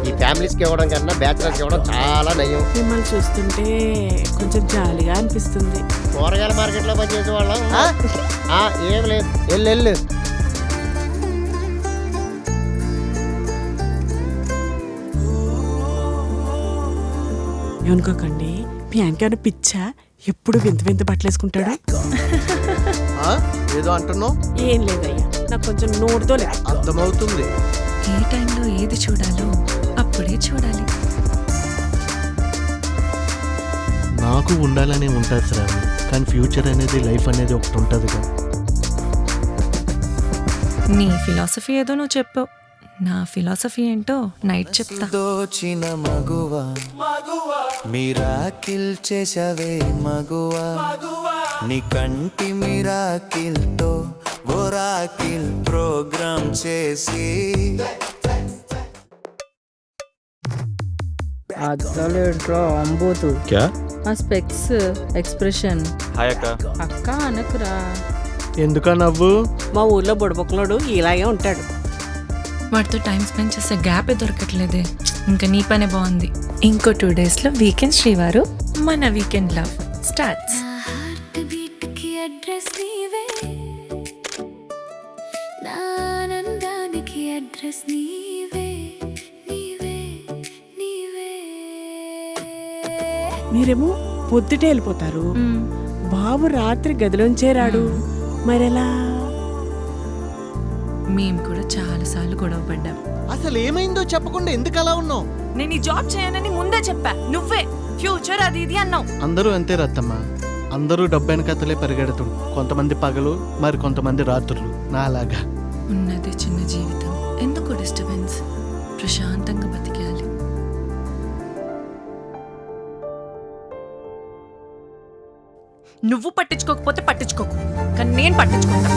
ఈ ఫ్యామిలీస్కి ఇవ్వడం కన్నా బ్యాచిలర్స్కి ఇవ్వడం చాలా నయం. మిమ్మల్ని చూస్తుంటే కొంచెం జాలిగా అనిపిస్తుంది. కూరగాయల మార్కెట్లో పనిచేసే వాళ్ళం. ఏం లేదు, వెళ్ళు. ఏమనుకోకండి, మీ ఆయనకేమైనా పిచ్చా? ఎప్పుడు వింత వింత బట్టలు వేసుకుంటాడు. ఏదో అంటున్నావు? ఏం లేదయ్యా, నాకు కొంచెం నోటితో లేదు. అర్థమవుతుంది. ఏ టైంలో ఏది చూడాలో అప్పుడే చూడాలి. నాకు ఉండాలనే ఉంటుంది శ్రావణి, కానీ ఫ్యూచర్ అనేది లైఫ్ అనేది ఒకటి ఉంటుందిగా. నీ ఫిలాసఫీ ఏదో నువ్వు చెప్పావు, నా ఫిలాసఫీ ఏంటో నైట్ చెప్తా. దోచిన మగువా మిరాకిల్ చేసవే మగువా, నీ కంటి మిరాకిల్ తో ఓరాకిల్ ప్రోగ్రామ్ చేసి అద్దలేట్రా అంబోతు ఆ స్పెక్స్ ఎక్స్ప్రెషన్ అక్క అనకురా. ఎందుకా నవ్వు? మా ఊర్లో బుడబొక్కలోడు ఇలాగే ఉంటాడు. వాటితో టైం స్పెండ్ చేసే గ్యాపే దొరకట్లేదే. ఇంకా నీ పనే బాగుంది. ఇంకో 2 daysలో వీకెండ్ శ్రీవారు, మన వీకెండ్ లవ్ స్టార్ట్స్. మీరేమో పొద్దుటే వెళ్ళిపోతారు, బాబు రాత్రి గదిలోంచే రాడు, మరెలా? మేము కూడా చాలా సార్లు గొడవ పడ్డాం. అసలు ఏమైందో చెప్పకుండా ఎందుకు అలా ఉన్నావు? నేను ఈ జాబ్ చేయనని ముందే చెప్పా, నువ్వే ఫ్యూచర్ అది ఇది అన్నావు. అందరూ అంతే రత్తమ్మ, అందరూ డబ్బైన కథలే పరిగెడుతుంది. కొంతమంది పగలు, మరి కొంతమంది రాత్రులు. నాలాగా ఉన్నది చిన్న జీవితం, ఎందుకు డిస్టర్బెన్స్? ప్రశాంతంగా బతికేయాలి. నువ్వు పట్టించుకోకపోతే పట్టించుకోకు, కానీ నేను పట్టించుకుంటా.